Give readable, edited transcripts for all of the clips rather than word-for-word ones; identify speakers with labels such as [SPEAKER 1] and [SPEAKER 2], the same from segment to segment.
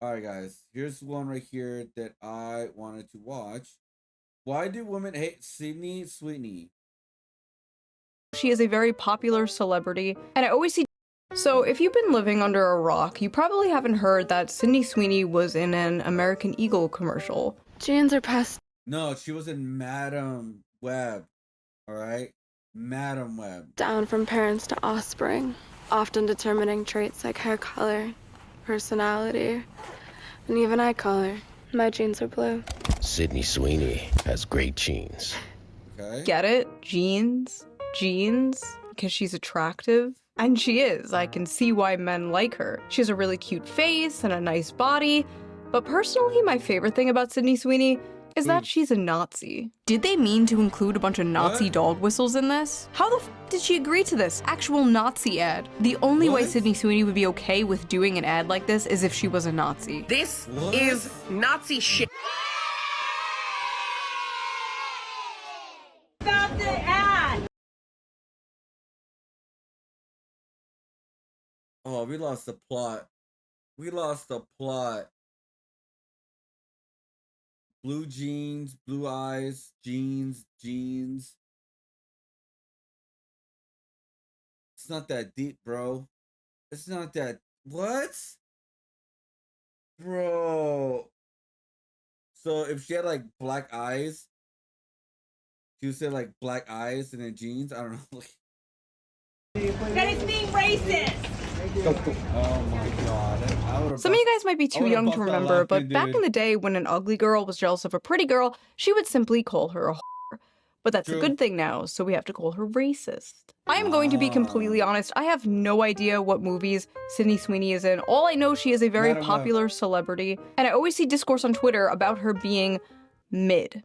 [SPEAKER 1] All right, guys. Here's one right here that I wanted to watch. Why do women hate Sydney Sweeney?
[SPEAKER 2] She is a very popular celebrity, and I always see. So if you've been living under a rock, you probably haven't heard that Sydney Sweeney was in an American Eagle commercial.
[SPEAKER 3] Jeans are past.
[SPEAKER 1] No, she was in Madam Web. All right, Madam Web.
[SPEAKER 3] Down from parents to offspring, often determining traits like hair color, personality, and even eye color. My jeans are blue.
[SPEAKER 4] Sydney Sweeney has great jeans.
[SPEAKER 1] Okay.
[SPEAKER 2] Get it? Jeans? Because she's attractive? And she is. I can see why men like her. She has a really cute face and a nice body. But personally, my favorite thing about Sydney Sweeney is that she's a Nazi. Did they mean to include a bunch of Nazi dog whistles in this? How the f did she agree to this? Actual Nazi ad. The only way Sydney Sweeney would be okay with doing an ad like this is if she was a Nazi.
[SPEAKER 5] This is Nazi shit.
[SPEAKER 6] Stop the ad!
[SPEAKER 1] Oh, we lost the plot. We lost the plot. Blue jeans, blue eyes, jeans. It's not that deep, bro. It's not that. What? Bro. So if she had like black eyes, she would say like black eyes and then jeans. I don't know.
[SPEAKER 6] That is being racist!
[SPEAKER 1] Oh my god.
[SPEAKER 2] Some of you guys might be too young to remember, but back in the day when an ugly girl was jealous of a pretty girl, she would simply call her a whore. But that's a good thing now, so we have to call her racist. I am going to be completely honest, I have no idea what movies Sydney Sweeney is in. All I know, she is a very popular celebrity, and I always see discourse on Twitter about her being mid.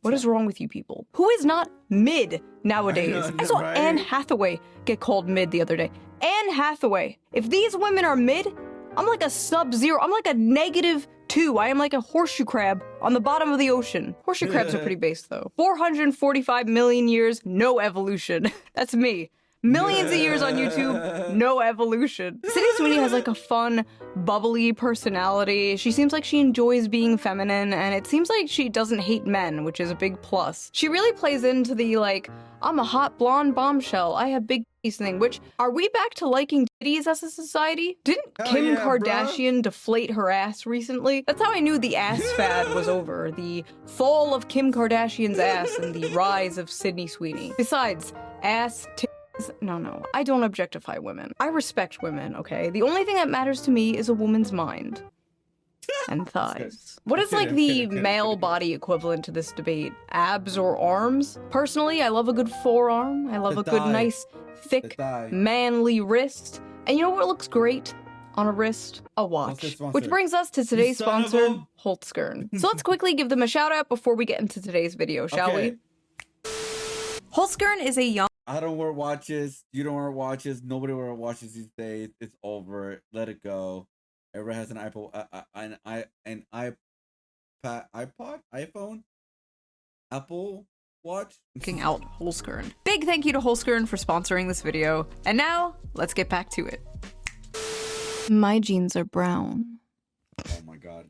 [SPEAKER 2] What is wrong with you people? Who is not mid nowadays? I saw Anne Hathaway get called mid the other day. Anne Hathaway. If these women are mid, I'm like a sub-zero. I'm like a -2. I am like a horseshoe crab on the bottom of the ocean. Horseshoe crabs are pretty base though. 445 million years, no evolution. That's me. Millions of years on YouTube, no evolution. Sydney Sweeney has like a fun, bubbly personality. She seems like she enjoys being feminine, and it seems like she doesn't hate men, which is a big plus. She really plays into the like, I'm a hot blonde bombshell, I have big titties thing, which, are we back to liking titties as a society? Didn't Kim Kardashian deflate her ass recently? That's how I knew the ass fad was over. The fall of Kim Kardashian's ass and the rise of Sydney Sweeney. Besides, ass, No, I don't objectify women. I respect women, okay? The only thing that matters to me is a woman's mind. And thighs. What is like the male body equivalent to this debate? Abs or arms? Personally, I love a good forearm. I love a good, nice, thick, manly wrist. And you know what looks great on a wrist? A watch. Which brings us to today's sponsor, Shoe0nHead. So let's quickly give them a shout out before we get into today's video, shall we? Shoe0nHead is a young
[SPEAKER 1] I don't wear watches. You don't wear watches. Nobody wears watches these days. It's over. Let it go. Everyone has an iPhone, Apple Watch.
[SPEAKER 2] Checking out Shoe0nHead. Big thank you to Shoe0nHead for sponsoring this video. And now, let's get back to it. My jeans are brown.
[SPEAKER 1] Oh my god.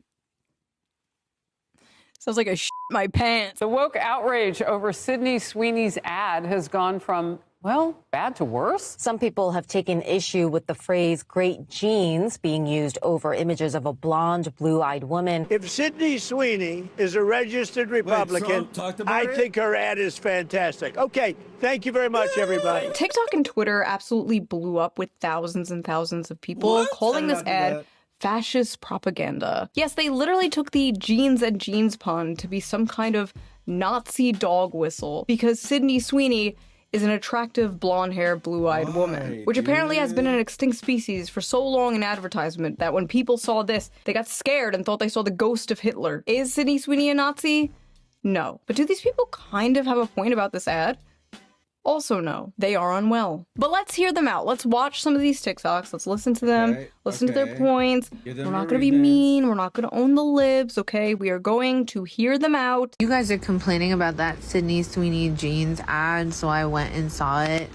[SPEAKER 2] Sounds like I shit my pants.
[SPEAKER 7] The woke outrage over Sydney Sweeney's ad has gone from, well, bad to worse.
[SPEAKER 8] Some people have taken issue with the phrase great genes being used over images of a blonde, blue-eyed woman.
[SPEAKER 9] If Sydney Sweeney is a registered Republican, I think her ad is fantastic. Okay, thank you very much, everybody.
[SPEAKER 2] TikTok and Twitter absolutely blew up with thousands and thousands of people calling this ad fascist propaganda. Yes, they literally took the jeans and jeans pun to be some kind of Nazi dog whistle because Sydney Sweeney is an attractive blonde-haired, blue-eyed woman, which apparently has been an extinct species for so long in advertisement that when people saw this, they got scared and thought they saw the ghost of Hitler. Is Sydney Sweeney a Nazi? No. But do these people kind of have a point about this ad? Also no, they are unwell. But let's hear them out. Let's watch some of these TikToks. Let's listen to them, listen to their points. We're not gonna be mean. We're not gonna own the libs, okay? We are going to hear them out.
[SPEAKER 10] You guys are complaining about that Sydney Sweeney jeans ad, so I went and saw it.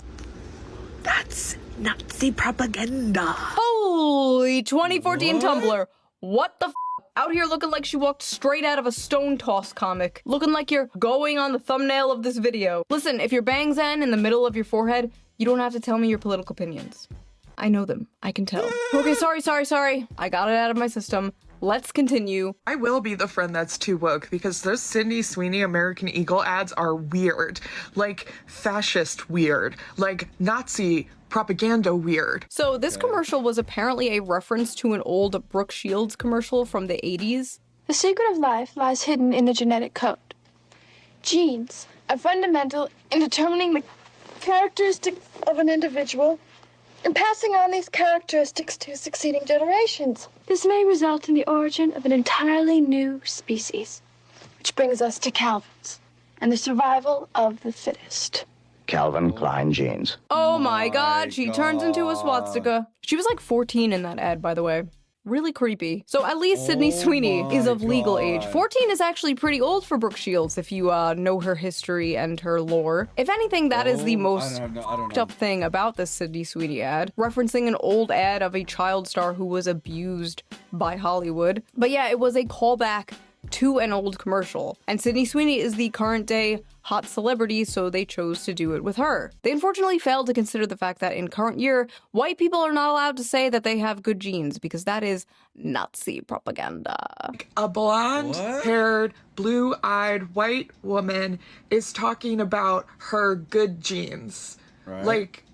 [SPEAKER 5] That's
[SPEAKER 6] Nazi propaganda.
[SPEAKER 2] Holy 2014 Tumblr. What the f? Out here looking like she walked straight out of a Stone Toss comic. Looking like you're going on the thumbnail of this video. Listen, if your bangs end in the middle of your forehead, you don't have to tell me your political opinions. I know them. I can tell. Okay, sorry. I got it out of my system. Let's continue.
[SPEAKER 10] I will be the friend that's too woke because those Sydney Sweeney American Eagle ads are weird. Like fascist weird. Like Nazi propaganda weird.
[SPEAKER 2] So this commercial was apparently a reference to an old Brooke Shields commercial from the 80s.
[SPEAKER 3] The secret of life lies hidden in a genetic code. Genes are fundamental in determining the characteristics of an individual and passing on these characteristics to succeeding generations. This may result in the origin of an entirely new species, which brings us to Calvin's and the survival of the fittest.
[SPEAKER 11] Calvin Klein jeans.
[SPEAKER 2] Oh my god, she turns into a swastika. She was like 14 in that ad, by the way. Really creepy. So at least Sydney Sweeney is of legal age. 14 is actually pretty old for Brooke Shields if you know her history and her lore. If anything, that is the most fucked up thing about this Sydney Sweeney ad, referencing an old ad of a child star who was abused by Hollywood. But yeah, it was a callback to an old commercial. And Sydney Sweeney is the current day hot celebrity, so they chose to do it with her. They unfortunately failed to consider the fact that in current year, white people are not allowed to say that they have good genes because that is Nazi propaganda.
[SPEAKER 10] A blonde-haired, blue-eyed white woman is talking about her good genes.
[SPEAKER 1] Right.
[SPEAKER 10] Like,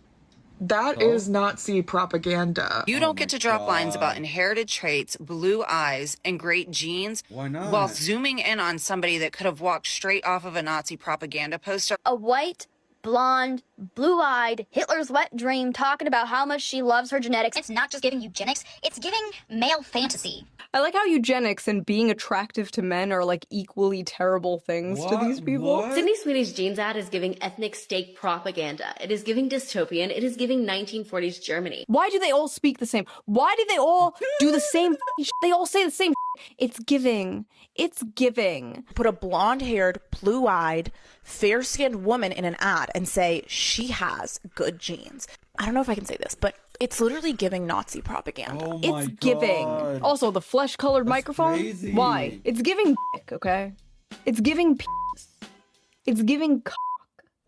[SPEAKER 10] that is Nazi propaganda.
[SPEAKER 5] You don't get to drop lines about inherited traits, blue eyes, and great genes.
[SPEAKER 1] Why not?
[SPEAKER 5] While zooming in on somebody that could have walked straight off of a Nazi propaganda poster.
[SPEAKER 12] A white, blonde, blue-eyed, Hitler's wet dream talking about how much she loves her genetics.
[SPEAKER 13] It's not just giving eugenics, it's giving male fantasy.
[SPEAKER 2] I like how eugenics and being attractive to men are like equally terrible things to these people.
[SPEAKER 14] Sydney Sweeney's jeans ad is giving ethnic state propaganda. It is giving dystopian. It is giving 1940s Germany.
[SPEAKER 2] Why do they all speak the same? Why do they all do the same shit? They all say the same shit. It's giving. It's giving.
[SPEAKER 6] Put a blonde-haired, blue-eyed, fair-skinned woman in an ad and say she has good genes. I don't know if I can say this, but it's literally giving Nazi propaganda.
[SPEAKER 1] Oh
[SPEAKER 2] it's giving. Also, the flesh-colored microphone.
[SPEAKER 1] Crazy.
[SPEAKER 2] Why? It's giving dick, okay? It's giving penis. It's giving cock.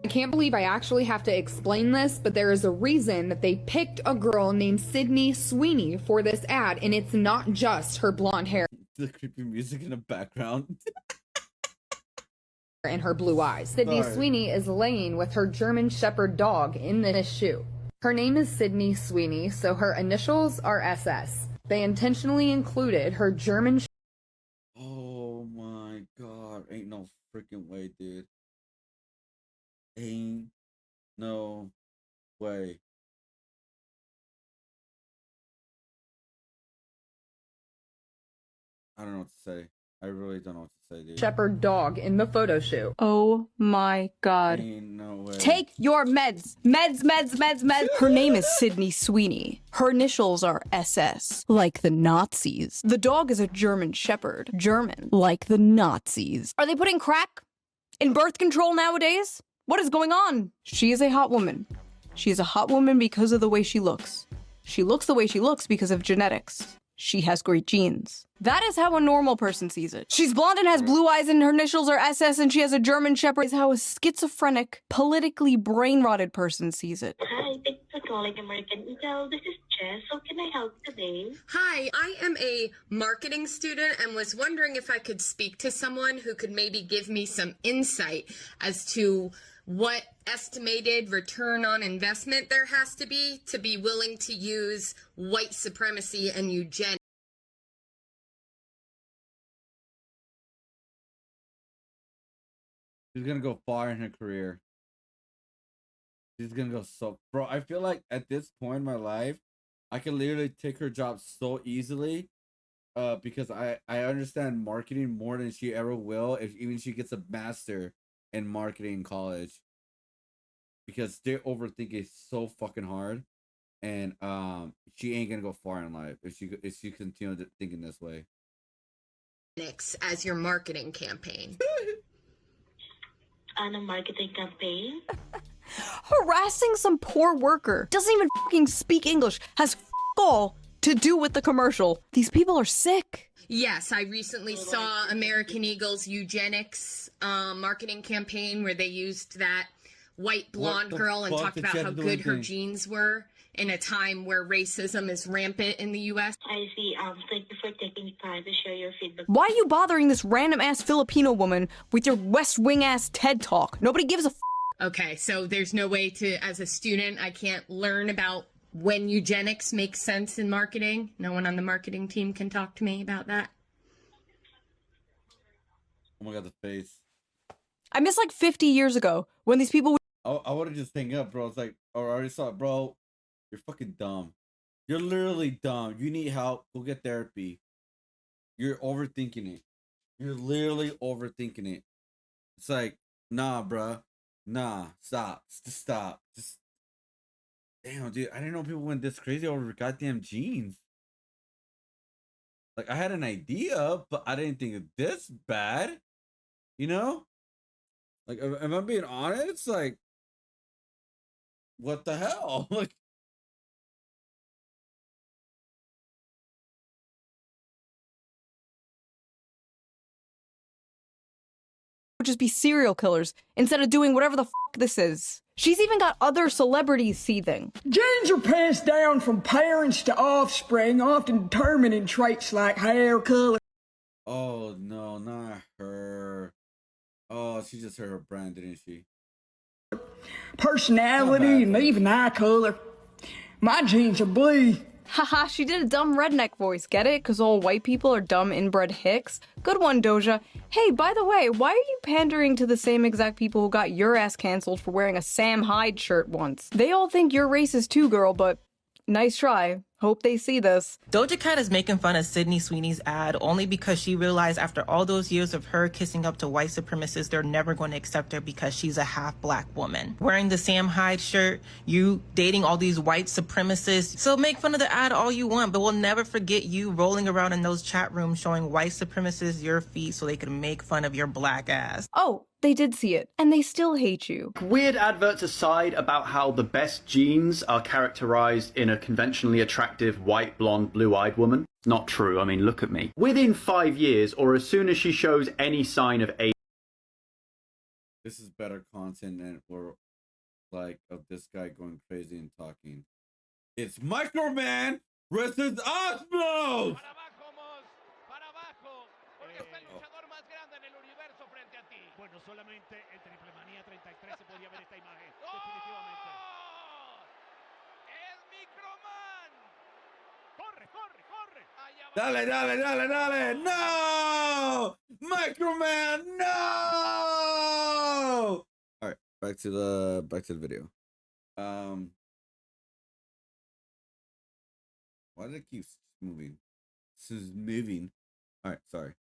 [SPEAKER 15] I can't believe I actually have to explain this, but there is a reason that they picked a girl named Sydney Sweeney for this ad, and it's not just her blonde hair.
[SPEAKER 1] The creepy music in the background.
[SPEAKER 15] And her blue eyes. Sydney Sweeney is laying with her German Shepherd dog in this shoe. Her name is Sydney Sweeney, so her initials are SS. They intentionally included her German.
[SPEAKER 1] Oh my god. Ain't no freaking way, dude. Ain't no way. I don't know what to say. I really don't know what to say, dude.
[SPEAKER 15] Shepherd dog in the photo shoot.
[SPEAKER 2] Oh my god.
[SPEAKER 1] Ain't no way.
[SPEAKER 2] Take your meds. Meds. Her name is Sydney Sweeney. Her initials are SS, like the Nazis. The dog is a German Shepherd. German, like the Nazis. Are they putting crack in birth control nowadays? What is going on? She is a hot woman. She is a hot woman because of the way she looks. She looks the way she looks because of genetics. She has great genes. That is how a normal person sees it. She's blonde and has blue eyes and her initials are SS and she has a German Shepherd. Is how a schizophrenic, politically brain-rotted person sees it.
[SPEAKER 16] Hi, thanks for calling American Eagle. This is Jess. How can I help today?
[SPEAKER 17] Hi, I am a marketing student and was wondering if I could speak to someone who could maybe give me some insight as to what estimated return on investment there has to be willing to use white supremacy and eugenics.
[SPEAKER 1] She's gonna go far in her career. She's gonna go so... Bro, I feel like at this point in my life, I can literally take her job so easily. Because I understand marketing more than she ever will if even she gets a master in marketing in college. Because they overthink it so fucking hard. And she ain't gonna go far in life if she continues thinking this way.
[SPEAKER 17] As your marketing campaign.
[SPEAKER 16] On a marketing campaign?
[SPEAKER 2] Harassing some poor worker, doesn't even fucking speak English, has all to do with the commercial. These people are sick.
[SPEAKER 17] Yes, I recently saw American Eagle's eugenics marketing campaign where they used that white blonde girl and talked about how good her genes were in a time where racism is rampant in the U.S.
[SPEAKER 16] I see. Thank you for taking time to share your feedback.
[SPEAKER 2] Why are you bothering this random ass Filipino woman with your West Wing ass TED talk? Nobody gives a
[SPEAKER 17] Okay, so there's no way to, as a student, I can't learn about when eugenics makes sense in marketing? No one on the marketing team can talk to me about that?
[SPEAKER 1] Oh my god, the face.
[SPEAKER 2] I miss like 50 years ago when these people
[SPEAKER 1] I would have just hang up, bro. It's like, oh, I already saw it, bro. You're fucking dumb. You're literally dumb. You need help. Go get therapy. You're overthinking it. You're literally overthinking it. It's like, nah, bro. Nah, stop. Just stop. Just damn, dude. I didn't know people went this crazy over goddamn jeans. Like, I had an idea, but I didn't think it this bad. You know? Like, if I'm being honest, it's like, what the hell? Like,
[SPEAKER 2] would just be serial killers instead of doing whatever the fuck this is. She's even got other celebrities seething.
[SPEAKER 18] Genes are passed down from parents to offspring, often determining traits like hair color.
[SPEAKER 1] oh no, not her. Oh, she just heard her brand, didn't she?
[SPEAKER 18] Personality, and even eye color. My genes are blue.
[SPEAKER 2] Haha, she did a dumb redneck voice, get it? Cause all white people are dumb inbred hicks? Good one, Doja. Hey, by the way, why are you pandering to the same exact people who got your ass canceled for wearing a Sam Hyde shirt once? They all think you're racist too, girl, but nice try. Hope they see this.
[SPEAKER 19] Doja Cat is making fun of Sydney Sweeney's ad only because she realized after all those years of her kissing up to white supremacists, they're never going to accept her because she's a half black woman. Wearing the Sam Hyde shirt, you dating all these white supremacists. So make fun of the ad all you want, but we'll never forget you rolling around in those chat rooms showing white supremacists your feet so they can make fun of your black ass.
[SPEAKER 2] Oh, they did see it, and they still hate you.
[SPEAKER 20] Weird adverts aside about how the best genes are characterized in a conventionally attractive white, blonde, blue-eyed woman. Not true. I mean, look at me. Within 5 years, or as soon as she shows any sign of age.
[SPEAKER 1] This is better content than or like of this guy going crazy and talking. It's Microman versus Osmo.
[SPEAKER 9] Bueno, solamente en Triple Manía 33 se podía ver esta imagen. Definitivamente. ¡Es Microman! ¡Corre, corre, corre!
[SPEAKER 1] Dale, dale, dale, dale. No! Microman, no! All right, back to the video. Why did it keep moving? This is moving. All right, sorry.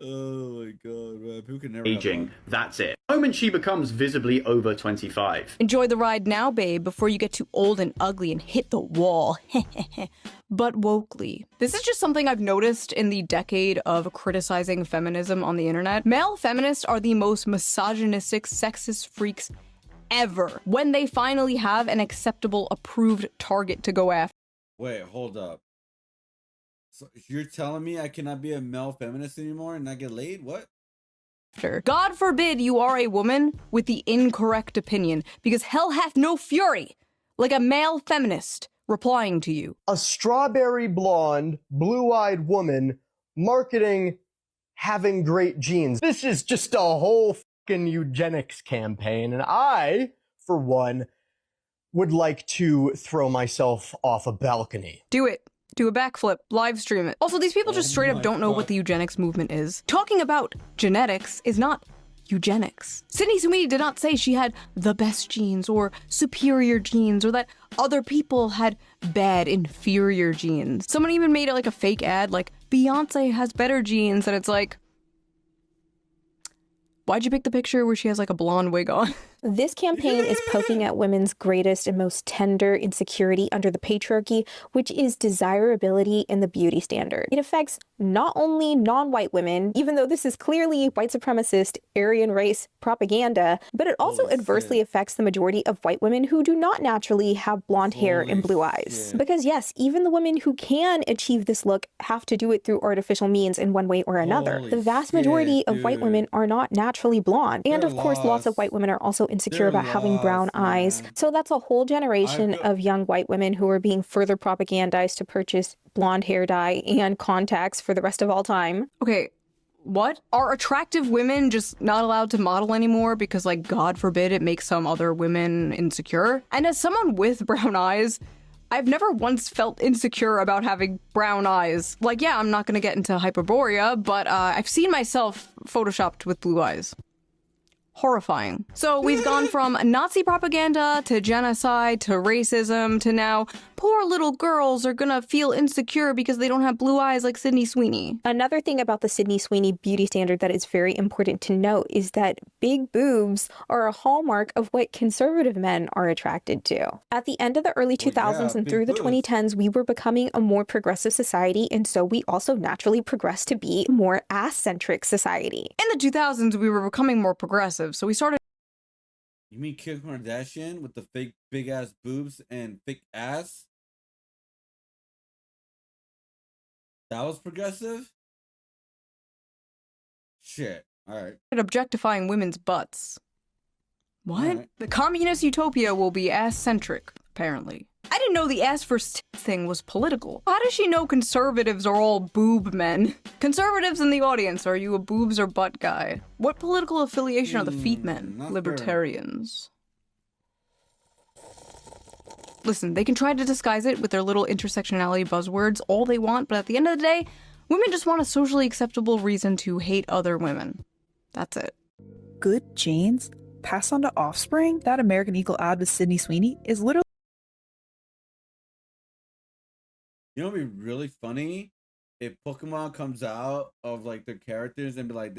[SPEAKER 1] Oh my god, man. People can never
[SPEAKER 20] aging. That's it. The moment she becomes visibly over 25.
[SPEAKER 2] Enjoy the ride now, babe, before you get too old and ugly and hit the wall. But wokely. This is just something I've noticed in the decade of criticizing feminism on the internet. Male feminists are the most misogynistic, sexist freaks ever when they finally have an acceptable, approved target to go after.
[SPEAKER 1] Wait, hold up. So you're telling me I cannot be a male feminist anymore and not get laid? What?
[SPEAKER 2] God forbid you are a woman with the incorrect opinion, because hell hath no fury like a male feminist replying to you.
[SPEAKER 21] A strawberry blonde, blue-eyed woman marketing having great genes. This is just a whole fucking eugenics campaign, and I, for one, would like to throw myself off a balcony.
[SPEAKER 2] Do it. Do a backflip, live stream it. Also, these people just straight up don't know what the eugenics movement is. Talking about genetics is not eugenics. Sydney Sweeney did not say she had the best genes or superior genes or that other people had bad, inferior genes. Someone even made it like a fake ad, like, Beyonce has better genes, and it's like, why'd you pick the picture where she has like a blonde wig on?
[SPEAKER 4] This campaign is poking at women's greatest and most tender insecurity under the patriarchy, which is desirability in the beauty standard. It affects not only non-white women, even though this is clearly white supremacist, Aryan race propaganda, but it also adversely affects the majority of white women who do not naturally have blonde hair and blue eyes. Because yes, even the women who can achieve this look have to do it through artificial means in one way or another. The vast majority of white women are not naturally blonde. And of course, lots of white women are also insecure about having brown eyes. So that's a whole generation of young white women who are being further propagandized to purchase blonde hair dye and contacts for the rest of all time.
[SPEAKER 2] Okay, what? Are attractive women just not allowed to model anymore because, like, God forbid it makes some other women insecure? And as someone with brown eyes, I've never once felt insecure about having brown eyes. Like, yeah, I'm not gonna get into hyperborea, but I've seen myself photoshopped with blue eyes. Horrifying. So we've gone from Nazi propaganda to genocide to racism to now poor little girls are gonna feel insecure because they don't have blue eyes like Sydney Sweeney.
[SPEAKER 4] Another thing about the Sydney Sweeney beauty standard that is very important to note is that big boobs are a hallmark of what conservative men are attracted to. At the end of the early 2000s and through the 2010s, we were becoming a more progressive society, and so we also naturally progressed to be a more ass-centric society.
[SPEAKER 2] In the 2000s, we were becoming more progressive. So we started.
[SPEAKER 1] You mean Kim Kardashian with the fake big ass boobs and fake ass? That was progressive? Shit. Alright.
[SPEAKER 2] Objectifying women's butts. What? Right. The communist utopia will be ass-centric, apparently. I didn't know the ass versus tits thing was political. How does she know conservatives are all boob men? Conservatives in the audience, are you a boobs or butt guy? What political affiliation are the feet men? Libertarians. Listen, they can try to disguise it with their little intersectionality buzzwords all they want, but at the end of the day, women just want a socially acceptable reason to hate other women. That's it.
[SPEAKER 22] Good genes passed on to offspring? That American Eagle ad with Sydney Sweeney is literally.
[SPEAKER 1] You know what would be really funny? If Pokemon comes out of like their characters and be like,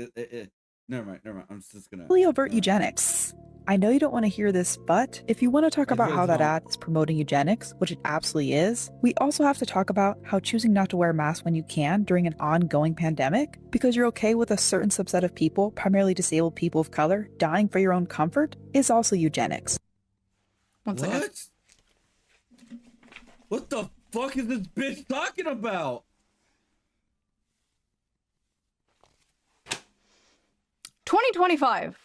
[SPEAKER 1] never mind. I'm just gonna.
[SPEAKER 22] Really overt eugenics. I know you don't want to hear this, but if you want to talk about how that ad is promoting eugenics, which it absolutely is, we also have to talk about how choosing not to wear a mask when you can during an ongoing pandemic, because you're okay with a certain subset of people, primarily disabled people of color, dying for your own comfort, is also eugenics.
[SPEAKER 2] One second.
[SPEAKER 1] What the fuck is this bitch talking about?
[SPEAKER 2] 2025.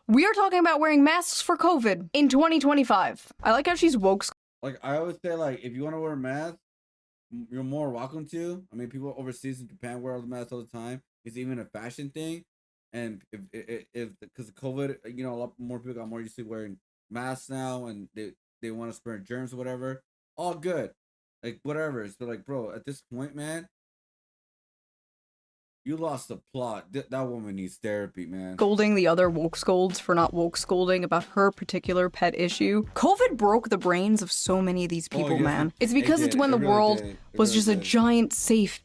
[SPEAKER 2] We are talking about wearing masks for COVID in 2025. I like how she's woke.
[SPEAKER 1] Like, I always say, like, if you want to wear a mask, you're more welcome to. I mean, people overseas in Japan wear the masks all the time. It's even a fashion thing. And if because of COVID, you know, a lot more people got more used to wearing masks now, and they want to spread germs or whatever. All good. Like, whatever. So, like, bro, at this point, man, you lost the plot. That woman needs therapy, man.
[SPEAKER 2] Scolding the other woke scolds for not woke scolding about her particular pet issue. COVID broke the brains of so many of these people, man. It's because it's when the world was just a giant, safe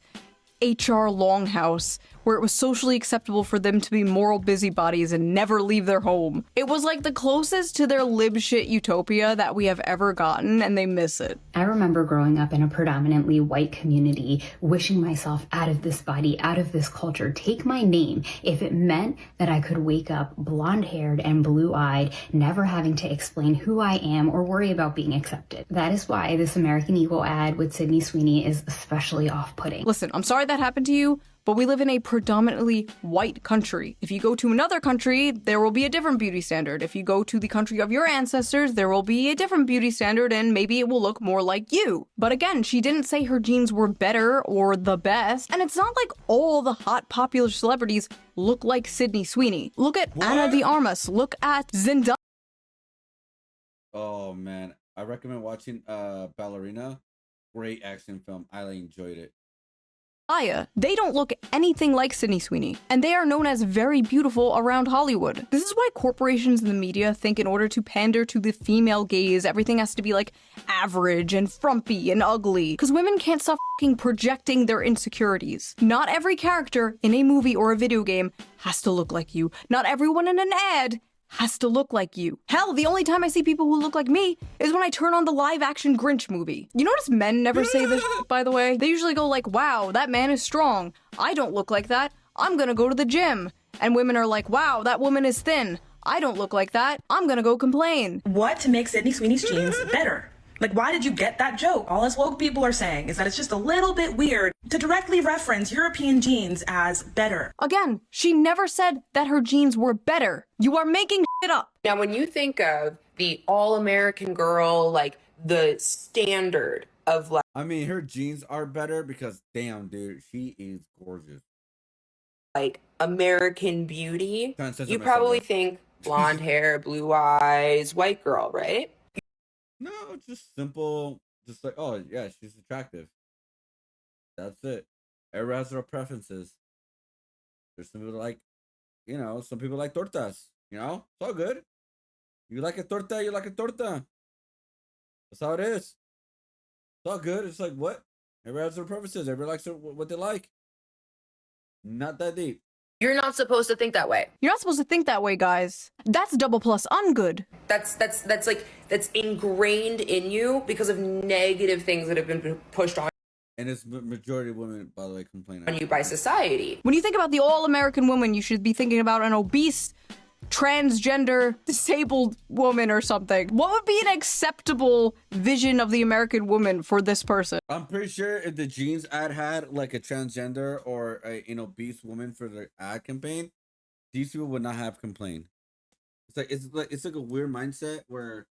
[SPEAKER 2] HR longhouse where it was socially acceptable for them to be moral busybodies and never leave their home. It was like the closest to their lib shit utopia that we have ever gotten, and they miss it.
[SPEAKER 23] I remember growing up in a predominantly white community, wishing myself out of this body, out of this culture, take my name, if it meant that I could wake up blonde-haired and blue-eyed, never having to explain who I am or worry about being accepted. That is why this American Eagle ad with Sydney Sweeney is especially off-putting.
[SPEAKER 2] Listen, I'm sorry that happened to you, but we live in a predominantly white country. If you go to another country, there will be a different beauty standard. If you go to the country of your ancestors, there will be a different beauty standard, and maybe it will look more like you. But again, she didn't say her genes were better or the best, and it's not like all the hot popular celebrities look like Sydney Sweeney. Look at Ana de Armas, look at Zendaya.
[SPEAKER 1] Oh man, I recommend watching Ballerina. Great action film. I enjoyed it.
[SPEAKER 2] They don't look anything like Sydney Sweeney, and they are known as very beautiful around Hollywood. This is why corporations and the media think in order to pander to the female gaze, everything has to be like average and frumpy and ugly, because women can't stop fucking projecting their insecurities. Not every character in a movie or a video game has to look like you. Not everyone in an ad has to look like you. Hell, the only time I see people who look like me is when I turn on the live-action Grinch movie. You notice men never say this, by the way? They usually go like, wow, that man is strong. I don't look like that. I'm gonna go to the gym. And women are like, wow, that woman is thin. I don't look like that. I'm gonna go complain.
[SPEAKER 3] What to make Sydney Sweeney's jeans better? Like, why did you get that joke? All us woke people are saying is that it's just a little bit weird to directly reference European jeans as better.
[SPEAKER 2] Again, she never said that her jeans were better. You are making shit up.
[SPEAKER 7] Now, when you think of the all-American girl, like the standard of like...
[SPEAKER 1] I mean, her jeans are better because, damn, dude, she is gorgeous.
[SPEAKER 7] Like, American beauty, you probably think blonde hair, blue eyes, white girl, right?
[SPEAKER 1] No, just simple, just like, oh, yeah, she's attractive. That's it. Everyone has their preferences. There's some people like, you know, some people like tortas, you know? It's all good. You like a torta, you like a torta. That's how it is. It's all good. It's like, what? Everyone has their preferences. Everyone likes what they like. Not that deep.
[SPEAKER 7] You're not supposed to think that way.
[SPEAKER 2] You're not supposed to think that way, guys. That's double plus ungood.
[SPEAKER 7] That's ingrained in you because of negative things that have been pushed on.
[SPEAKER 1] And it's majority of women, by the way, complain
[SPEAKER 7] on you by society.
[SPEAKER 2] When you think about the all-American woman, you should be thinking about an obese, transgender, disabled woman or something. What would be an acceptable vision of the American woman for this person?
[SPEAKER 1] I'm pretty sure if the jeans ad had like a transgender or an obese woman for the ad campaign, these people would not have complained. It's like a weird mindset where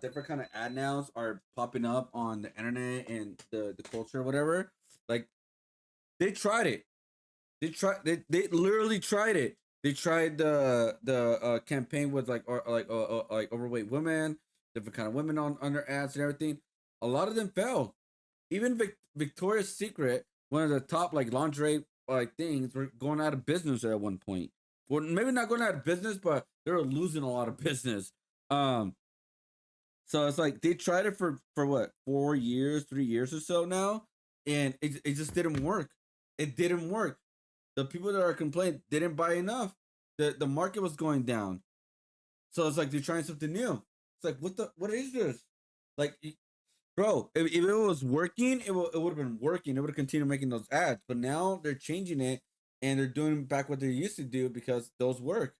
[SPEAKER 1] different kind of ad nows are popping up on the internet and the culture or whatever. Like they tried it. They literally tried it. They tried the campaign with like overweight women, different kind of women on their ads and everything. A lot of them fell. Even Victoria's Secret, one of the top like lingerie like things, were going out of business at one point. Well, maybe not going out of business, but they were losing a lot of business. So it's like they tried it for what, 4 years, 3 years or so now, and it just didn't work. It didn't work. The people that are complaining didn't buy enough. The market was going down. So it's like they're trying something new. It's like, what is this? Like, bro, if it was working, it would have been working. It would have continued making those ads. But now they're changing it and they're doing back what they used to do because those work.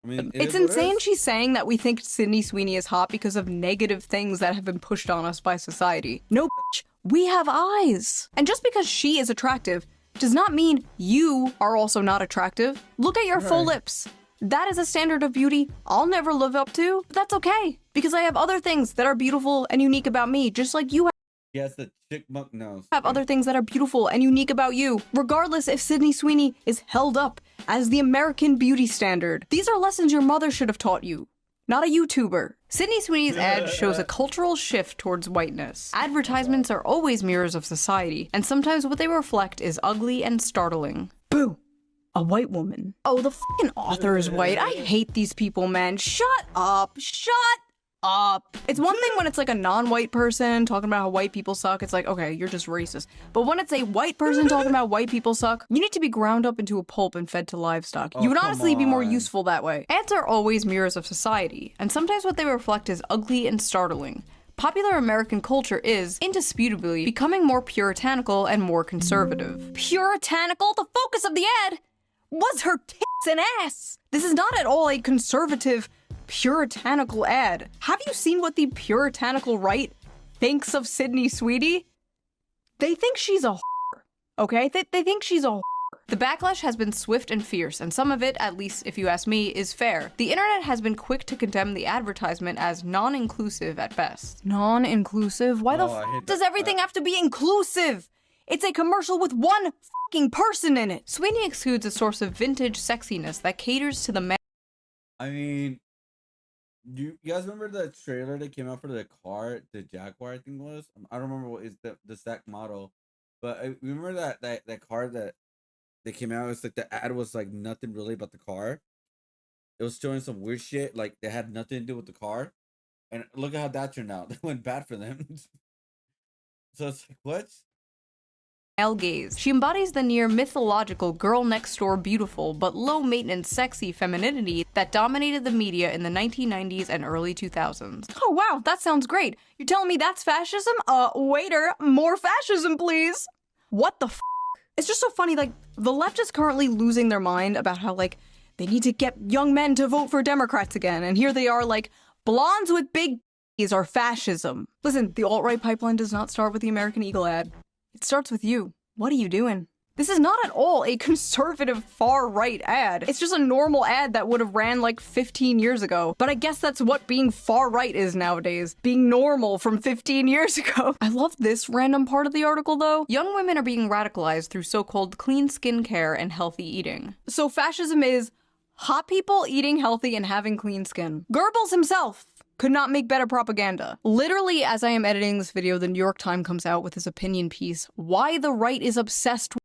[SPEAKER 1] I mean,
[SPEAKER 2] it's insane she's saying that we think Sydney Sweeney is hot because of negative things that have been pushed on us by society. No, bitch, we have eyes. And just because she is attractive does not mean you are also not attractive. Look at your full lips. That is a standard of beauty I'll never live up to, but that's okay, because I have other things that are beautiful and unique about me, just like you have.
[SPEAKER 1] Yes, the chickmunk nose.
[SPEAKER 2] Have other things that are beautiful and unique about you, regardless if Sydney Sweeney is held up as the American beauty standard. These are lessons your mother should have taught you, not a YouTuber. Sydney Sweeney's ad shows a cultural shift towards whiteness. Advertisements are always mirrors of society, and sometimes what they reflect is ugly and startling. Boo! A white woman. Oh, the fucking author is white. I hate these people, man. Shut up. Shut up. It's one thing when it's like a non-white person talking about how white people suck. It's like, okay, you're just racist. But when it's a white person talking about white people suck, you need to be ground up into a pulp and fed to livestock. You would honestly be more useful that way. Ads are always mirrors of society, and sometimes what they reflect is ugly and startling. Popular American culture is, indisputably, becoming more puritanical and more conservative. Puritanical? The focus of the ad was her tits and ass! This is not at all a conservative, puritanical ad. Have you seen what the puritanical right thinks of Sydney Sweeney? They think she's a whore, okay? They think she's a whore. The backlash has been swift and fierce, and some of it, at least if you ask me, is fair. The internet has been quick to condemn the advertisement as non-inclusive at best. Non-inclusive? Why the f does everything have to be inclusive? It's a commercial with one fucking person in it. Sweeney exudes a source of vintage sexiness that caters to the man.
[SPEAKER 1] I mean, you guys remember the trailer that came out for the car, the Jaguar, I think it was? I don't remember what is the exact model, but I remember that car that came out. It's like the ad was like nothing really about the car. It was showing some weird shit, like they had nothing to do with the car. And look at how that turned out. It went bad for them. So it's like, what?
[SPEAKER 2] male gaze. She embodies the near mythological girl next door beautiful but low maintenance sexy femininity that dominated the media in the 1990s and early 2000s. Oh wow, that sounds great. You're telling me that's fascism? Waiter, more fascism please. What the f? It's just so funny, like, the left is currently losing their mind about how, like, they need to get young men to vote for Democrats again, and here they are, like, blondes with big b****s are fascism. Listen, the alt-right pipeline does not start with the American Eagle ad. It starts with you. What are you doing? This is not at all a conservative far-right ad. It's just a normal ad that would have ran like 15 years ago. But I guess that's what being far-right is nowadays. Being normal from 15 years ago. I love this random part of the article though. Young women are being radicalized through so-called clean skincare and healthy eating. So fascism is hot people eating healthy and having clean skin. Goebbels himself could not make better propaganda. Literally, as I am editing this video, the New York Times comes out with his opinion piece, Why the Right is Obsessed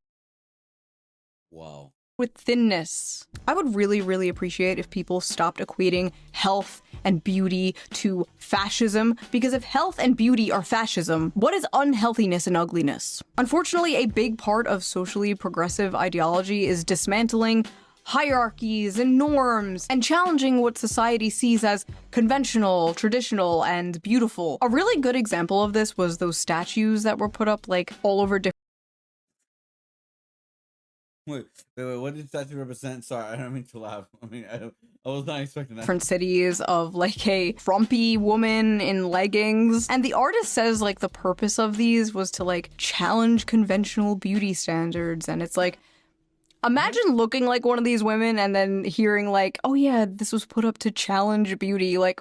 [SPEAKER 2] with Thinness. I would really appreciate if people stopped equating health and beauty to fascism, because if health and beauty are fascism, what is unhealthiness and ugliness? Unfortunately, a big part of socially progressive ideology is dismantling hierarchies and norms, and challenging what society sees as conventional, traditional, and beautiful. A really good example of this was those statues that were put up like all over different
[SPEAKER 1] Wait, what did statue represent? Sorry, I don't mean to laugh. I mean, I was not expecting that.
[SPEAKER 2] different cities of like a frumpy woman in leggings. And the artist says like the purpose of these was to like challenge conventional beauty standards. And it's like, imagine looking like one of these women and then hearing like, oh yeah, this was put up to challenge beauty. Like,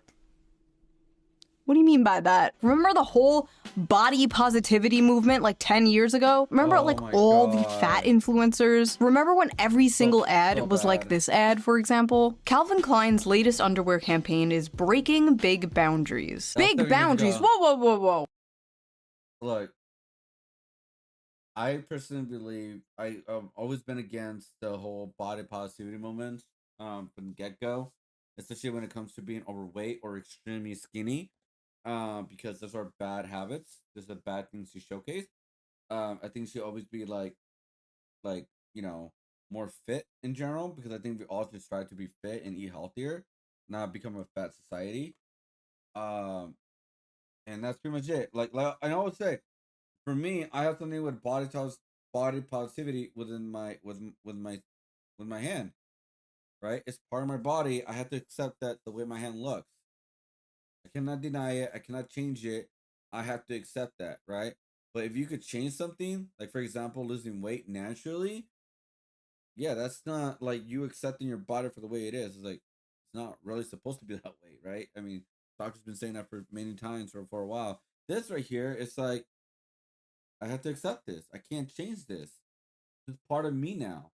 [SPEAKER 2] what do you mean by that? Remember the whole body positivity movement like 10 years ago? Remember like all the fat influencers? Remember when every single ad was like this ad, for example? Calvin Klein's latest underwear campaign is breaking big boundaries. Big boundaries. Whoa.
[SPEAKER 1] Look, I personally believe I've always been against the whole body positivity movement from the get-go, especially when it comes to being overweight or extremely skinny. Because those are bad habits. Those are bad things to showcase. I think should always be like you know, more fit in general, because I think we all should strive to be fit and eat healthier, not become a fat society. And that's pretty much it. Like I always say, for me, I have something with body positivity within my with my hand, right? It's part of my body. I have to accept that the way my hand looks. I cannot deny it. I cannot change it. I have to accept that, right? But if you could change something, like for example, losing weight naturally, yeah, that's not like you accepting your body for the way it is. It's like, it's not really supposed to be that way, right? I mean, doctor's been saying that for many times or for a while. This right here, it's like, I have to accept this. I can't change this. It's part of me now.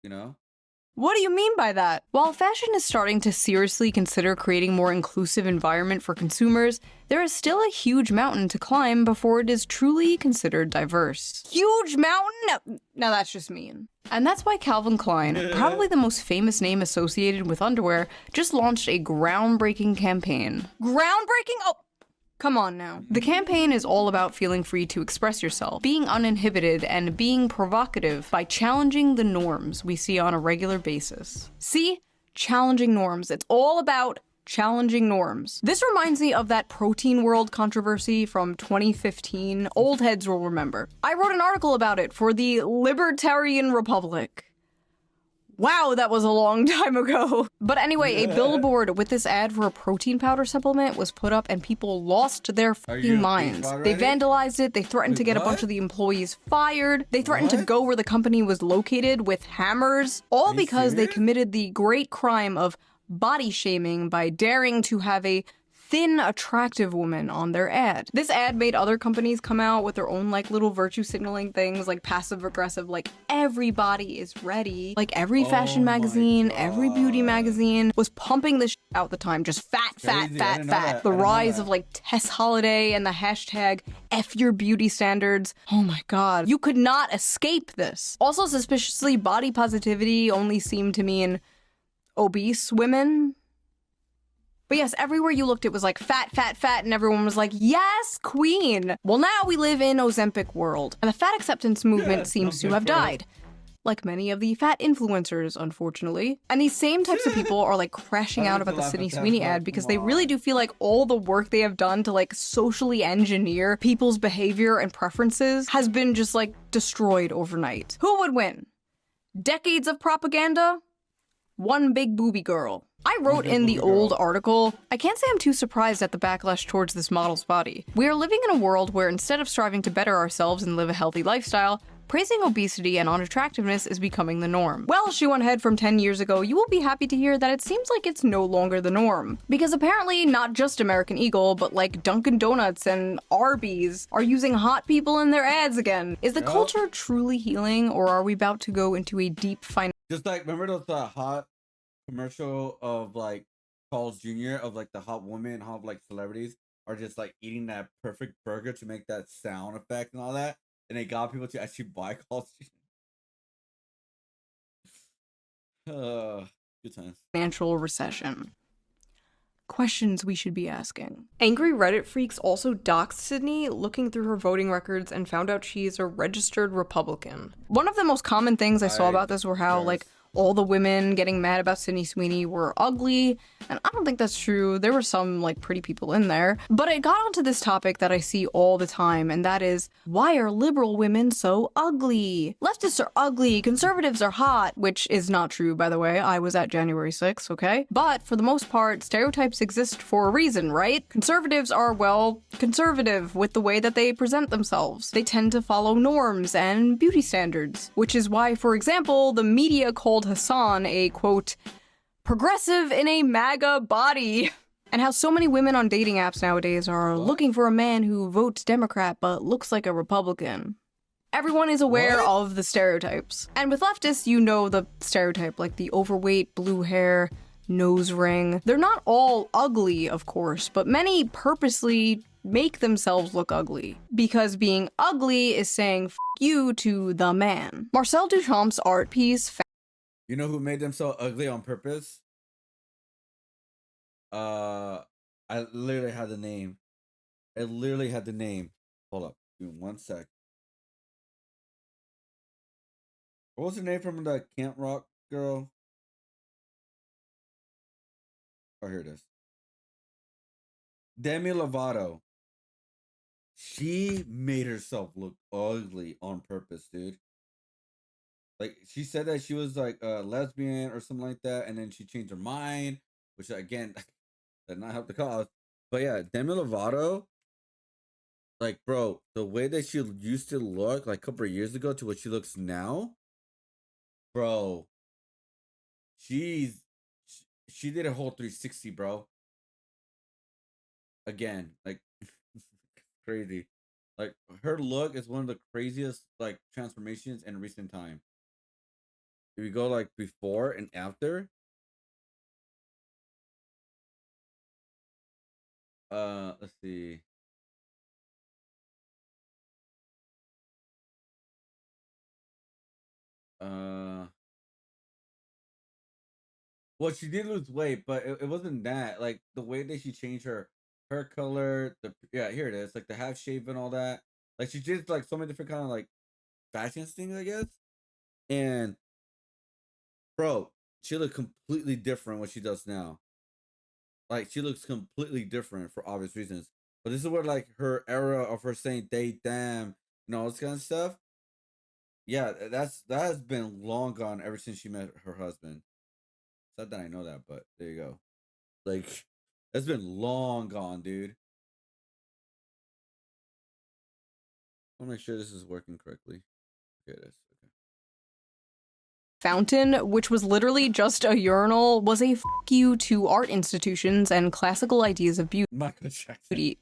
[SPEAKER 1] You know?
[SPEAKER 2] What do you mean by that? While fashion is starting to seriously consider creating a more inclusive environment for consumers, there is still a huge mountain to climb before it is truly considered diverse. Huge mountain? No, that's just mean. And that's why Calvin Klein, probably the most famous name associated with underwear, just launched a groundbreaking campaign. Groundbreaking? Oh! Come on now. The campaign is all about feeling free to express yourself, being uninhibited, and being provocative by challenging the norms we see on a regular basis. See? Challenging norms. It's all about challenging norms. This reminds me of that protein world controversy from 2015. Old heads will remember. I wrote an article about it for the Libertarian Republic. Wow, that was a long time ago. But anyway, a billboard with this ad for a protein powder supplement was put up and people lost their fucking minds. They vandalized it, they threatened to get a bunch of the employees fired, they threatened to go where the company was located with hammers, all because they committed the great crime of body shaming by daring to have a thin, attractive woman on their ad. This ad made other companies come out with their own like little virtue signaling things, like passive aggressive, like everybody is ready. Like every fashion magazine, every beauty magazine was pumping this out at the time, just fat. The rise of like Tess Holiday and the hashtag F your beauty standards. Oh my god. You could not escape this. Also, suspiciously, body positivity only seemed to mean obese women. But yes, everywhere you looked, it was like fat, fat, fat, and everyone was like, yes, queen. Well, now we live in Ozempic world, and the fat acceptance movement seems to have died. Like many of the fat influencers, unfortunately. And these same types of people are like crashing out about the Sydney Sweeney ad because they really do feel like all the work they have done to like socially engineer people's behavior and preferences has been just like destroyed overnight. Who would win? Decades of propaganda? One big booby girl. I wrote in the old article, I can't say I'm too surprised at the backlash towards this model's body. We are living in a world where instead of striving to better ourselves and live a healthy lifestyle, praising obesity and unattractiveness is becoming the norm. Well, Shoe0nHead from 10 years ago, you will be happy to hear that it seems like it's no longer the norm. Because apparently not just American Eagle, but like Dunkin' Donuts and Arby's are using hot people in their ads again. Is the culture truly healing, or are we about to go into a deep
[SPEAKER 1] Just like, remember those hot commercial of like Carl's Jr. of like the hot woman, hot like celebrities are just like eating that perfect burger to make that sound effect and all that, and they got people to actually buy Carl's Jr. Good times.
[SPEAKER 2] financial recession? Questions we should be asking. Angry Reddit freaks also doxed Sydney, looking through her voting records and found out she is a registered Republican. One of the most common things I saw about this were how like all the women getting mad about Sydney Sweeney were ugly, and I don't think that's true. There were some, like, pretty people in there. But it got onto this topic that I see all the time, and that is, why are liberal women so ugly? Leftists are ugly, conservatives are hot, which is not true, by the way. I was at January 6th, okay? But, for the most part, stereotypes exist for a reason, right? Conservatives are, well, conservative with the way that they present themselves. They tend to follow norms and beauty standards, which is why, for example, the media called Hassan a, quote, progressive in a MAGA body. And how so many women on dating apps nowadays are looking for a man who votes Democrat but looks like a Republican. Everyone is aware of the stereotypes. And with leftists, you know the stereotype, like the overweight, blue hair, nose ring. They're not all ugly, of course, but many purposely make themselves look ugly. Because being ugly is saying f you to the man. Marcel Duchamp's art piece.
[SPEAKER 1] You know who made them so ugly on purpose? I literally had the name. Hold up. Give me 1 sec. What was her name from the Camp Rock girl? Oh, here it is. Demi Lovato. She made herself look ugly on purpose, dude. Like, she said that she was like a lesbian or something like that, and then she changed her mind, which again did not help the cause. But yeah, Demi Lovato, like, bro, the way that she used to look like a couple of years ago to what she looks now, bro, she did a whole 360, bro. Again, like, crazy. Like, her look is one of the craziest like transformations in recent time. If we go like before and after, let's see. Well, she did lose weight, but it wasn't that. Like, the way that she changed her color, yeah, here it is, like the half shave and all that. Like, she did like so many different kind of like fashion things, I guess. And bro, she looked completely different what she does now. Like, she looks completely different for obvious reasons. But this is where like her era of her saying "they, damn" and all this kind of stuff. Yeah, that has been long gone ever since she met her husband. Sad that I know that, but there you go. Like, that's been long gone, dude. I want to make sure this is working correctly. Okay, it is.
[SPEAKER 2] Fountain, which was literally just a urinal, was a f you to art institutions and classical ideas of beauty.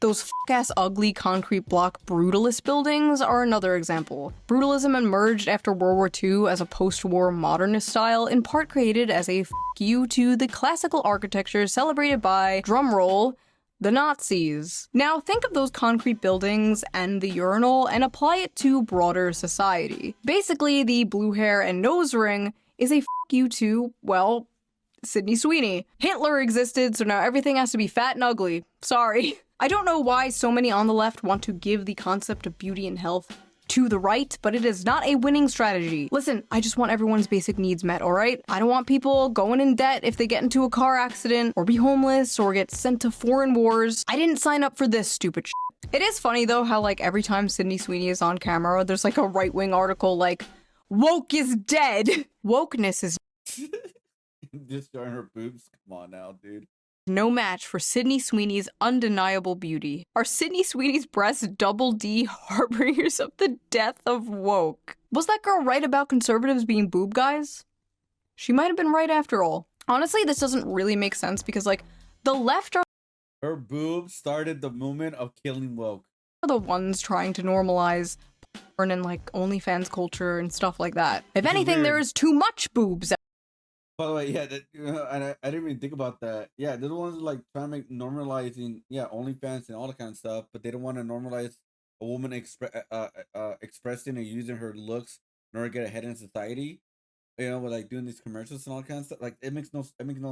[SPEAKER 2] Those f-ass ugly concrete block brutalist buildings are another example. Brutalism emerged after World War II as a post-war modernist style, in part created as a f you to the classical architecture celebrated by, drumroll, the Nazis. Now think of those concrete buildings and the urinal and apply it to broader society. Basically, the blue hair and nose ring is a f you to, well, Sydney Sweeney. Hitler existed, so now everything has to be fat and ugly. Sorry. I don't know why so many on the left want to give the concept of beauty and health to the right, but it is not a winning strategy. Listen, I just want everyone's basic needs met, alright? I don't want people going in debt if they get into a car accident, or be homeless, or get sent to foreign wars. I didn't sign up for this stupid shit. It is funny though how like every time Sydney Sweeney is on camera, there's like a right-wing article like, woke is dead. Wokeness is
[SPEAKER 1] just showing her boobs. Come on now, dude.
[SPEAKER 2] No match for Sydney Sweeney's undeniable beauty. Are Sydney Sweeney's breasts double D harbingers of the death of woke? Was that girl right about conservatives being boob guys? She might have been right after all. Honestly, this doesn't really make sense because like the left are
[SPEAKER 1] her boobs started the movement of killing woke.
[SPEAKER 2] The ones trying to normalize porn and like OnlyFans culture and stuff like that. If anything, there is too much boobs.
[SPEAKER 1] By the way, yeah, and I didn't even think about that. Yeah, they're the ones who like trying to make normalizing, OnlyFans and all that kind of stuff, but they don't want to normalize a woman expressing or using her looks in order to get ahead in society. You know, with like doing these commercials and all that kind of stuff. Like it makes no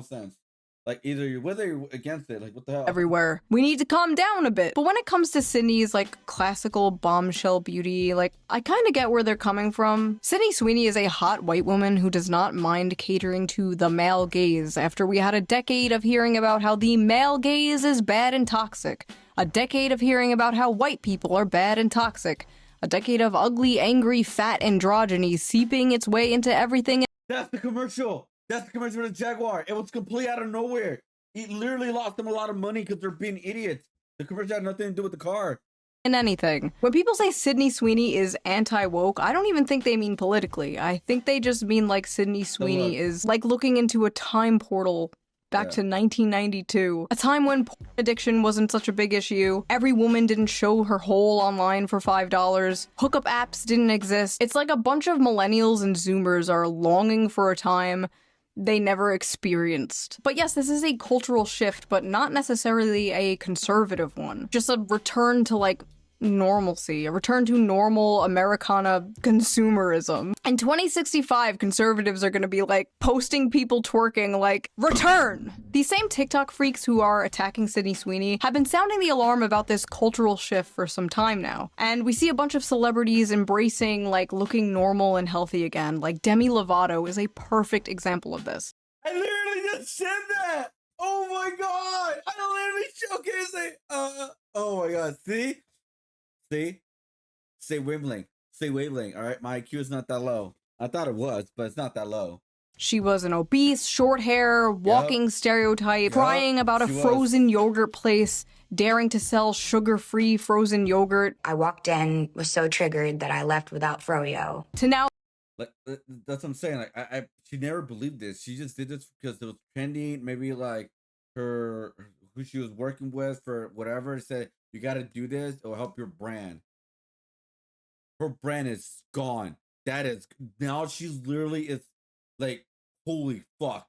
[SPEAKER 1] sense. Like either you're with it or you're against it. Like what the hell?
[SPEAKER 2] Everywhere. We need to calm down a bit. But when it comes to Sydney's like classical bombshell beauty, like I kind of get where they're coming from. Sydney Sweeney is a hot white woman who does not mind catering to the male gaze after we had a decade of hearing about how the male gaze is bad and toxic. A decade of hearing about how white people are bad and toxic. A decade of ugly, angry, fat androgyny seeping its way into everything.
[SPEAKER 1] That's the commercial. That's the commercial for the Jaguar. It was completely out of nowhere. It literally lost them a lot of money because they're being idiots. The commercial had nothing to do with the car.
[SPEAKER 2] And anything. When people say Sydney Sweeney is anti-woke, I don't even think they mean politically. I think they just mean like Sydney Sweeney is like looking into a time portal back to 1992. A time when porn addiction wasn't such a big issue. Every woman didn't show her hole online for $5. Hookup apps didn't exist. It's like a bunch of millennials and zoomers are longing for a time they never experienced. But yes, this is a cultural shift, but not necessarily a conservative one. Just a return to like normalcy, a return to normal Americana consumerism. In 2065, conservatives are gonna be like posting people twerking like, return! These same TikTok freaks who are attacking Sydney Sweeney have been sounding the alarm about this cultural shift for some time now. And we see a bunch of celebrities embracing like looking normal and healthy again. Like Demi Lovato is a perfect example of this.
[SPEAKER 1] I literally just said that! Oh my god! I literally showcased it! Oh my god, see? Say wavelength. Say wavelength, alright? My IQ is not that low. I thought it was, but it's not that low.
[SPEAKER 2] She was an obese, short hair, walking stereotype, crying about a frozen yogurt place, daring to sell sugar-free frozen yogurt.
[SPEAKER 8] I walked in, was so triggered that I left without froyo.
[SPEAKER 2] To now,
[SPEAKER 1] like that's what I'm saying. Like I she never believed this. She just did this because it was trending. Maybe like who she was working with for whatever said, you got to do this. It'll help your brand. Her brand is gone. That is now she's literally is like, holy fuck.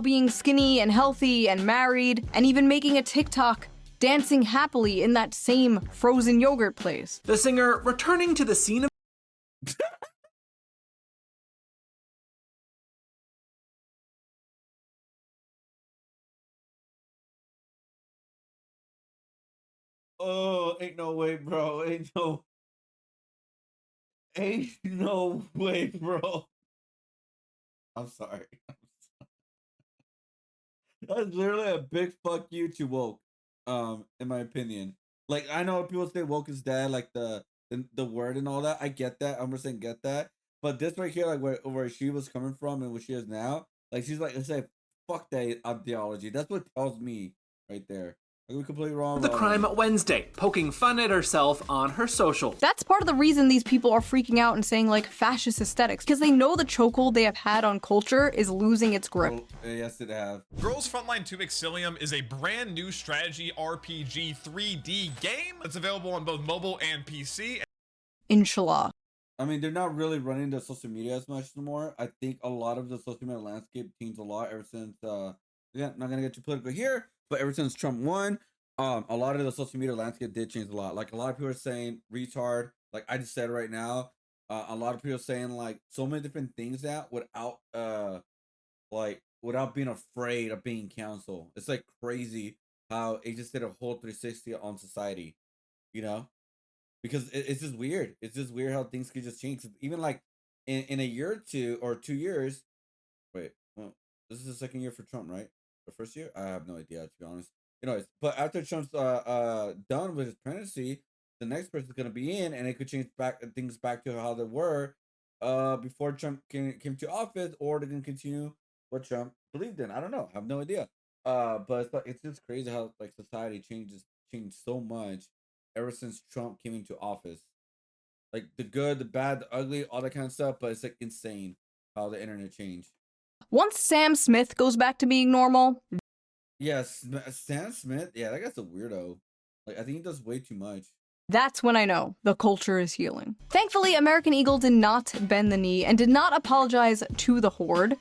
[SPEAKER 2] Being skinny and healthy and married and even making a TikTok dancing happily in that same frozen yogurt place.
[SPEAKER 10] The singer returning to the scene of
[SPEAKER 1] Oh, ain't no way, bro. Ain't no way, bro. I'm sorry. That's literally a big fuck you to woke. In my opinion. Like I know people say woke is dead, like the word and all that. I get that. I'm just saying get that. But this right here, like where she was coming from and where she is now, like she's like, let's say, fuck that ideology. That's what tells me right there. We're completely wrong.
[SPEAKER 10] The Crime Wednesday, poking fun at herself on her social.
[SPEAKER 2] That's part of the reason these people are freaking out and saying like fascist aesthetics, because they know the chokehold they have had on culture is losing its grip.
[SPEAKER 1] Yes, it have.
[SPEAKER 11] Girls Frontline 2 Exilium is a brand new strategy RPG 3D game that's available on both mobile and PC.
[SPEAKER 2] Inshallah.
[SPEAKER 1] I mean, they're not really running the social media as much anymore. I think a lot of the social media landscape changed a lot ever since, not gonna get too political here, but ever since Trump won, a lot of the social media landscape did change a lot. Like a lot of people are saying retard, like I just said right now. A lot of people are saying like so many different things that without like without being afraid of being canceled. It's like crazy how it just did a whole 360 on society, you know? Because it's just weird. It's just weird how things could just change. Even like in a year or two or 2 years. Wait, well, this is the second year for Trump, right? The first year? I have no idea, to be honest. Anyways, but after Trump's done with his presidency, the next person's gonna be in, and it could change back things back to how they were before Trump came to office, or they can continue what Trump believed in. I don't know. I have no idea. But it's just crazy how like society changed so much ever since Trump came into office. Like the good, the bad, the ugly, all that kind of stuff. But it's like insane how the internet changed.
[SPEAKER 2] Once Sam Smith goes back to being normal.
[SPEAKER 1] Yes, Sam Smith. Yeah, that guy's a weirdo. Like I think he does way too much.
[SPEAKER 2] That's when I know the culture is healing. Thankfully, American Eagle did not bend the knee and did not apologize to the Horde.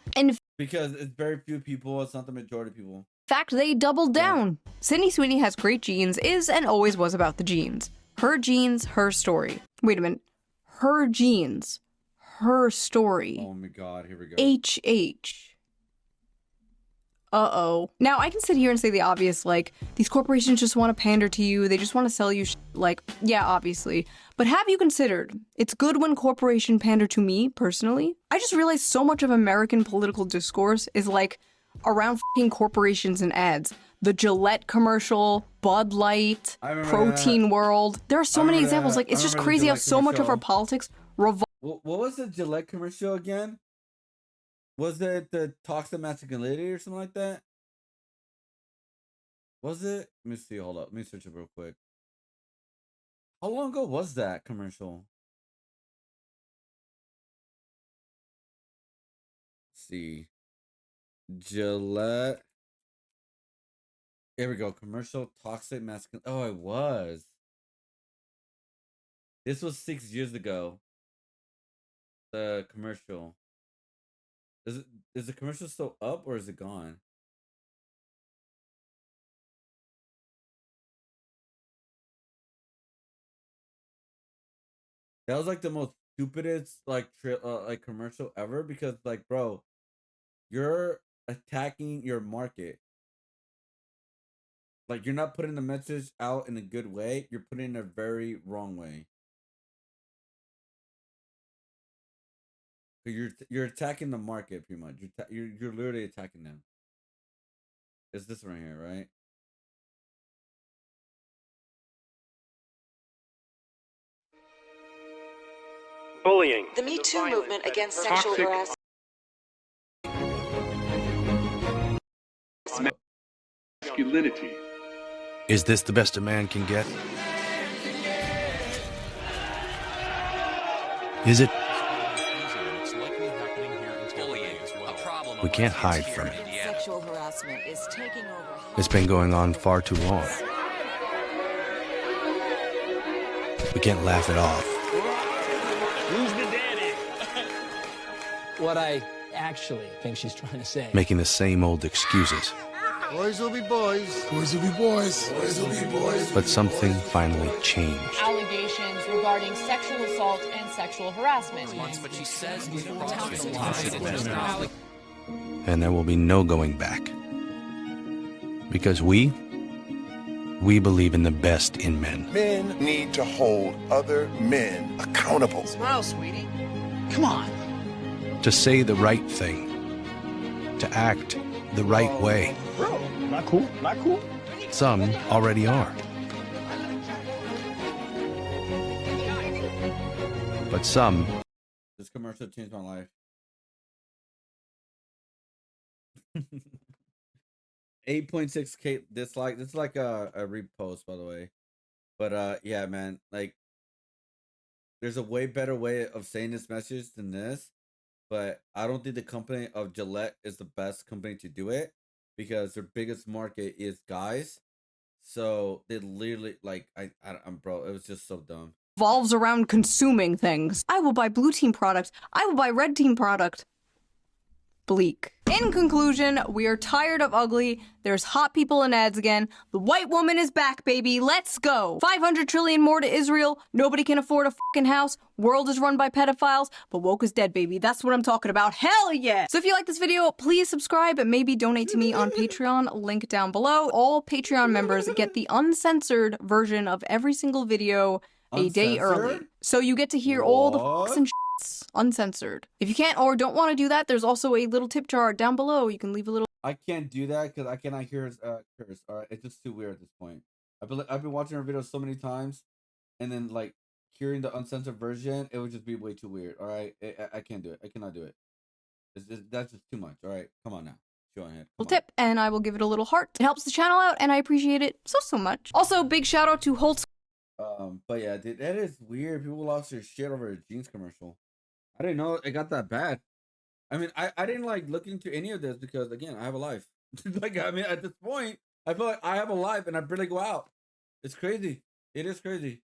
[SPEAKER 1] Because it's very few people, it's not the majority of people.
[SPEAKER 2] In fact, they doubled down. Sydney Sweeney Has Great Genes is and always was about the genes. Her genes, her story. Wait a minute. Her genes, her story.
[SPEAKER 1] Oh my god, here we go.
[SPEAKER 2] HH. Uh-oh. Now, I can sit here and say the obvious, like, these corporations just want to pander to you, they just want to sell you like, yeah, obviously. But have you considered, it's good when corporation pander to me, personally? I just realized so much of American political discourse is, like, around f***ing corporations and ads. The Gillette commercial, Bud Light, Protein World. There are so many examples, like, it's just crazy how so much of our politics revolves.
[SPEAKER 1] What was the Gillette commercial again? Was it the toxic masculinity or something like that? Was it? Let me see. Hold up. Let me search it real quick. How long ago was that commercial? Let's see. Gillette. Here we go. Commercial toxic masculinity. Oh, it was. This was 6 years ago. The commercial. Is the commercial still up or is it gone? That was like the most stupidest like commercial ever because like bro, you're attacking your market. Like you're not putting the message out in a good way. You're putting it in a very wrong way. You're attacking the market pretty much. You're literally attacking them. It's this right here, right?
[SPEAKER 9] Bullying.
[SPEAKER 5] The Me Too movement against sexual harassment.
[SPEAKER 12] Masculinity. Is this the best a man can get? Is it? We can't hide from it.
[SPEAKER 5] Sexual harassment is taking over.
[SPEAKER 12] It's been going on far too long. We can't laugh it off.
[SPEAKER 13] Who's the daddy? What I actually think she's trying to say.
[SPEAKER 12] Making the same old excuses.
[SPEAKER 24] Boys will be boys. Boys will be boys. Boys will be boys.
[SPEAKER 12] But something finally changed.
[SPEAKER 25] Allegations regarding sexual assault and sexual harassment.
[SPEAKER 24] But she says
[SPEAKER 12] And there will be no going back. Because we believe in the best in men.
[SPEAKER 24] Men need to hold other men accountable.
[SPEAKER 5] Smile, sweetie.
[SPEAKER 13] Come on.
[SPEAKER 12] To say the right thing. To act the right way.
[SPEAKER 13] Bro, not cool, not cool.
[SPEAKER 12] Some already are. But some...
[SPEAKER 1] This commercial changed my life. 8.6K dislike. This is like a repost, by the way. But yeah, man, like there's a way better way of saying this message than this. But I don't think the company of Gillette is the best company to do it because their biggest market is guys. So they literally like I'm bro, it was just so dumb.
[SPEAKER 2] Revolves around consuming things. I will buy blue team product. I will buy red team product. bleak. In conclusion, we are tired of ugly. There's hot people in ads again. The white woman is back, baby. Let's go. 500 trillion more to Israel. Nobody can afford a fucking house. World is run by pedophiles, but woke is dead, baby. That's what I'm talking about. Hell yeah. So if you like this video, please subscribe and maybe donate to me on Patreon. Link down below. All Patreon members get the uncensored version of every single video a day early. So you get to hear all the fucks and uncensored. If you can't or don't want to do that, there's also a little tip jar down below. You can leave a little.
[SPEAKER 1] I can't do that because I cannot hear his curse. All right, it's just too weird at this point. I've been watching her videos so many times, and then like hearing the uncensored version, it would just be way too weird. All right, I can't do it. I cannot do it. That's just too much. All right, come on now. Shoe0nHead.
[SPEAKER 2] Tip, and I will give it a little heart. It helps the channel out, and I appreciate it so much. Also, big shout out to Holtz.
[SPEAKER 1] But yeah, dude, that is weird. People lost their shit over a jeans commercial. I didn't know it got that bad. I mean, I didn't like look into any of this because again, I have a life. Like, I mean, at this point, I feel like I have a life and I barely go out. It's crazy. It is crazy.